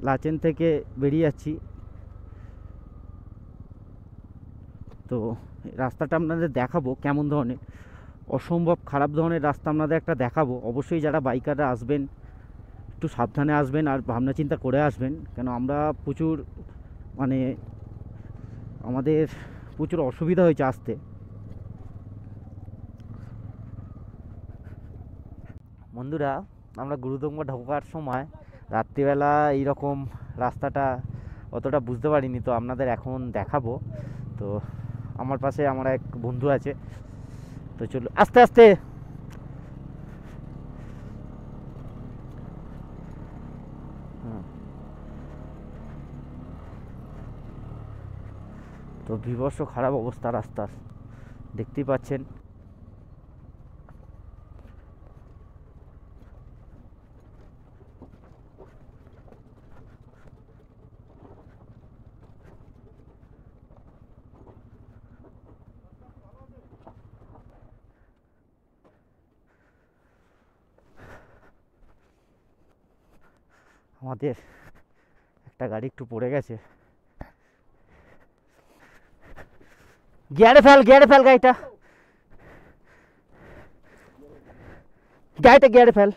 লাচেন থেকে বেরিয়ে যাচ্ছি। তো রাস্তাটা আপনাদের দেখাবো কেমন ধরনের, অসম্ভব খারাপ ধরনের রাস্তা আপনাদের একটা দেখাবো। অবশ্যই যারা বাইকাররা আসবেন একটু সাবধানে আসবেন আর ভাবনা চিন্তা করে আসবেন, কেন আমরা প্রচুর মানে আমাদের প্রচুর অসুবিধা হয়েছে আসতে। বন্ধুরা, আমরা গুরুদম্বা ঢোকার সময় রাত্রিবেলা এইরকম রাস্তাটা অতটা বুঝতে পারিনি, তো আপনাদের এখন দেখাবো। তো আমার পাশে আমার এক বন্ধু আছে, তো চলো আস্তে আস্তে। হুম, তো বিভৎস খারাপ অবস্থা রাস্তার, দেখতেই পাচ্ছেন। আমাদের একটা গাড়ি একটু পড়ে গেছে, গিয়ারে ফেল গাড়িটা, গাড়িটা গিয়ারে ফেল।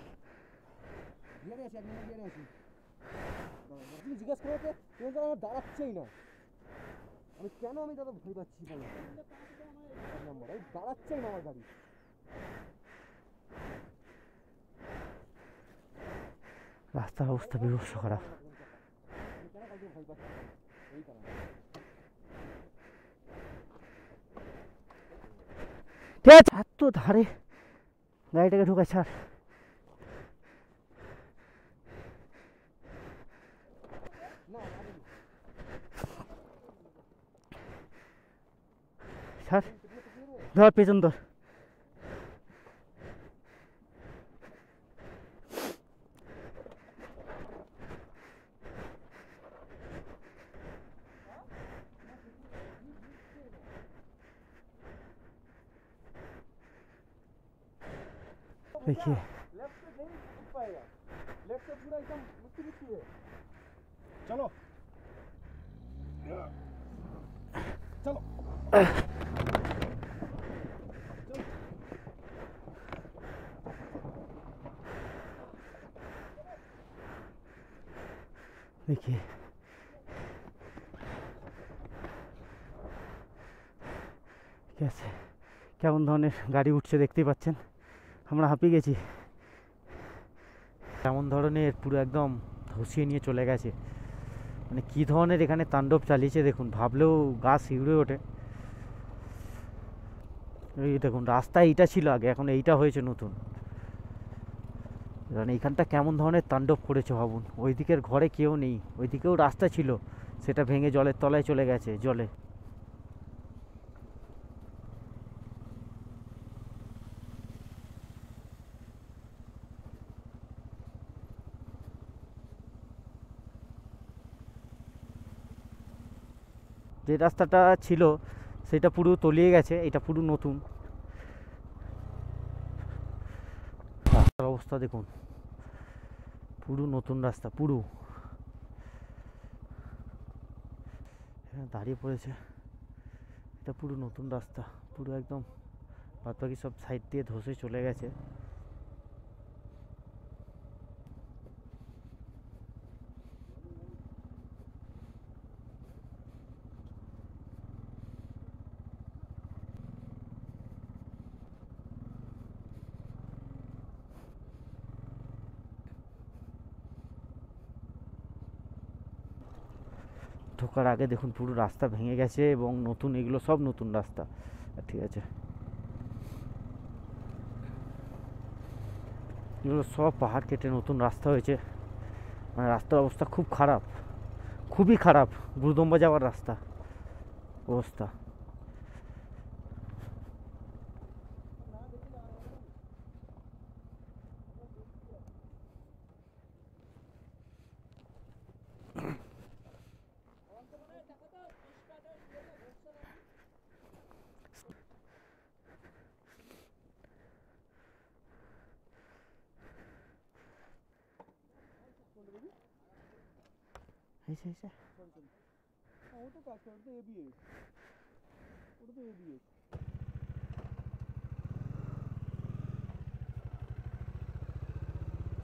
তুমি জিজ্ঞাসা করতে কেন আমার দাঁড়াচ্ছেই না, আমি কেন আমি দাদা ভয় পাচ্ছি বলো, নাম্বার আমি দাঁড়াচ্ছেই না আমার গাড়ি। রাস্তার অবস্থা বিভৎস খারাপ। আমি কেন কাউকে ভয় পাচ্ছি এই কারণে। ঠিক আছে, এত ধারে গাড়িটাকে ঢোকায়, ছাড়। না ছাড়, ধর পেছন ধর। देखिए लेफ्ट से नहीं उठ पाएगा, लेफ्ट से पूरा एकदम मुट्ठी मुट्ठी है। चलो चलो देखिए कैसे কেমন ধরনের গাড়ি উঠছে দেখতেই পাচ্ছেন, আমরা হাঁপিয়ে গেছি। কেমন ধরনের পুরো একদম ধসিয়ে নিয়ে চলে গেছে, মানে কী ধরনের এখানে তাণ্ডব চালিয়েছে দেখুন, ভাবলেও গা শিউরে ওঠে। এই দেখুন, রাস্তা এইটা ছিল আগে, এখন এইটা হয়েছে নতুন। মানে এইখানটা কেমন ধরনের তাণ্ডব করেছে ভাবুন, ওই দিকের ঘরে কেউ নেই, ওই দিকেও রাস্তা ছিল, সেটা ভেঙে জলের তলায় চলে গেছে জলে। যে রাস্তাটা ছিল সেটা পুরো তলিয়ে গেছে, এটা পুরো নতুন। রাস্তার অবস্থা দেখুন, পুরো নতুন রাস্তা, পুরো দাঁড়িয়ে পড়েছে। এটা পুরো নতুন রাস্তা, পুরো একদম বাদবাকি সব সাইড দিয়ে ধসে চলে গেছে। ঢোকার আগে দেখুন পুরো রাস্তা ভেঙে গেছে এবং নতুন, এগুলো সব নতুন রাস্তা। ঠিক আছে, এগুলো সব পাহাড় কেটে নতুন রাস্তা হয়েছে। মানে রাস্তার অবস্থা খুব খারাপ, খুবই খারাপ, গুরুদম্বা যাওয়ার রাস্তা অবস্থা। এসে এসে ওটা কাজ করে, ওটা এবিএস, ওটা তো এবিএস।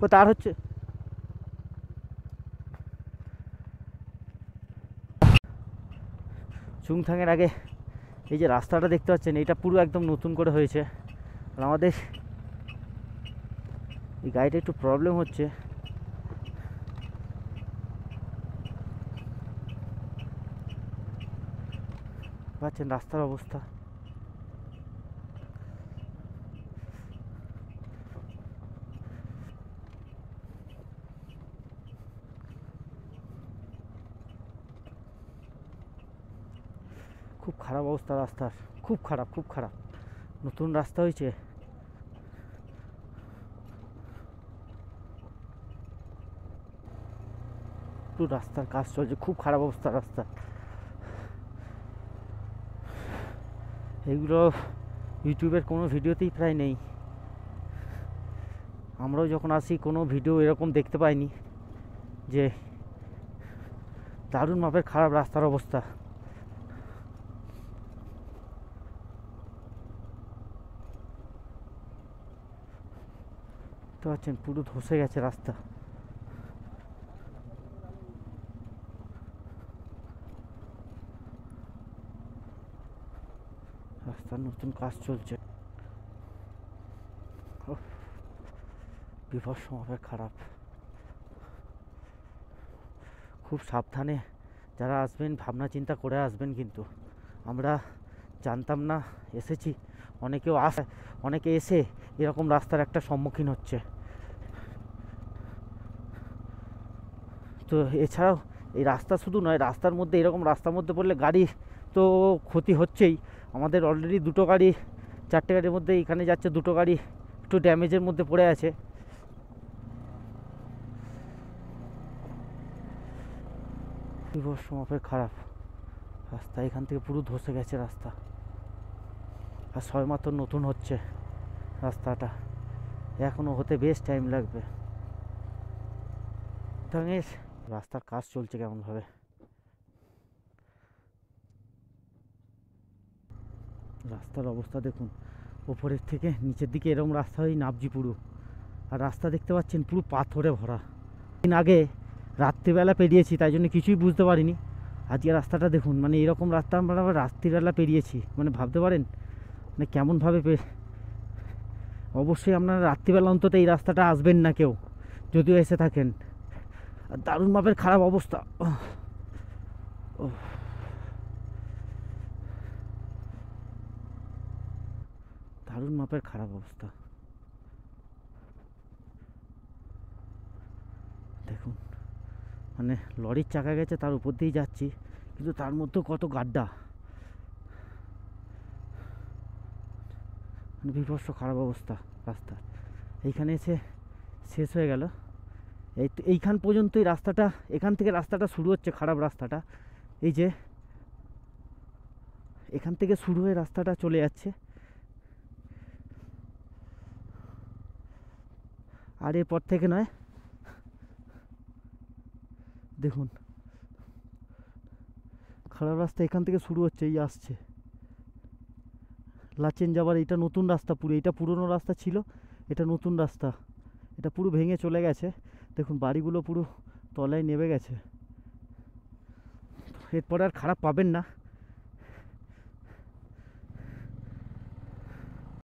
ও তার হচ্ছে চুংথাংয়ের আগে এই যে রাস্তাটা দেখতে পাচ্ছেন, এটা পুরো একদম নতুন করে হয়েছে। আর আমাদের এই গাড়িটা একটু প্রবলেম হচ্ছে, পাচ্ছেন রাস্তার অবস্থা। খুব খারাপ অবস্থা রাস্তার, খুব খারাপ, খুব খারাপ। নতুন রাস্তা হয়েছে, পুরো রাস্তার কাজ চলছে, খুব খারাপ অবস্থা রাস্তার। এগুলো ইউটিউবের কোনো ভিডিওতেই প্রায় নেই। আমরাও যখন আসি কোনো ভিডিও এরকম দেখতে পাইনি যে দারুণ মাপের খারাপ রাস্তার অবস্থা। দেখতে পাচ্ছেন পুরো ধসে গেছে রাস্তা। রাস্তার নতুন কাজ চলছে, বিভৎস মাপের খারাপ। খুব সাবধানে যারা আসবেন ভাবনা চিন্তা করে আসবেন, কিন্তু আমরা জানতাম না, এসেছি, অনেকেও অনেকে এসে এরকম রাস্তার একটা সম্মুখীন হচ্ছে। তো এছাড়াও এই রাস্তা শুধু নয়, রাস্তার মধ্যে এরকম রাস্তার মধ্যে পড়লে গাড়ি তো ক্ষতি হচ্ছেই। আমাদের অলরেডি দুটো গাড়ি, 4টে গাড়ির মধ্যে এখানে যাচ্ছে, দুটো গাড়ি একটু ড্যামেজের মধ্যে পড়ে আছে। বিভৎস মাপের খারাপ রাস্তা, এখান থেকে পুরো ধসে গেছে রাস্তা। আর সবেমাত্র নতুন হচ্ছে রাস্তাটা, এখনও হতে বেশ টাইম লাগবে। রাস্তার কাজ চলছে কেমনভাবে, রাস্তার অবস্থা দেখুন। ওপরের থেকে নিচের দিকে এরকম রাস্তা হয়ে নাবজি পুরো। আর রাস্তা দেখতে পাচ্ছেন পুরো পাথরে ভরা। দিন আগে রাত্রিবেলা পেরিয়েছি, তাই জন্য কিছুই বুঝতে পারিনি। আজকে রাস্তাটা দেখুন, মানে এরকম রাস্তা আমরা আবার রাত্রিবেলা পেরিয়েছি, মানে ভাবতে পারেন মানে কেমনভাবে অবশ্যই আপনারা রাত্রিবেলা অন্তত এই রাস্তাটা আসবেন না কেউ, যদিও এসে থাকেন। আর দারুণ মাপের খারাপ অবস্থা। দারুণ মাপের খারাপ অবস্থা দেখুন। মানে লরির চাকা গেছে, তার উপর দিয়েই যাচ্ছি, কিন্তু তার মধ্যে কত গাড্ডা, মানে বিভৎস খারাপ অবস্থা রাস্তা। এইখানে এসে শেষ হয়ে গেল। এইখান পর্যন্তই রাস্তাটা, এখান থেকে রাস্তাটা শুরু হচ্ছে খারাপ রাস্তাটা। এই যে এখান থেকে শুরু হয়ে রাস্তাটা চলে যাচ্ছে, আর এরপর থেকে নয়। দেখুন খারাপ রাস্তা এখান থেকে শুরু হচ্ছে, এই আসছে লাচেন যাবার। এটা নতুন রাস্তা পুরো, এটা পুরনো রাস্তা ছিল, এটা নতুন রাস্তা। এটা পুরো ভেঙে চলে গেছে, দেখুন বাড়িগুলো পুরো তলায় নেমে গেছে। এরপরে আর খারাপ পাবেন না।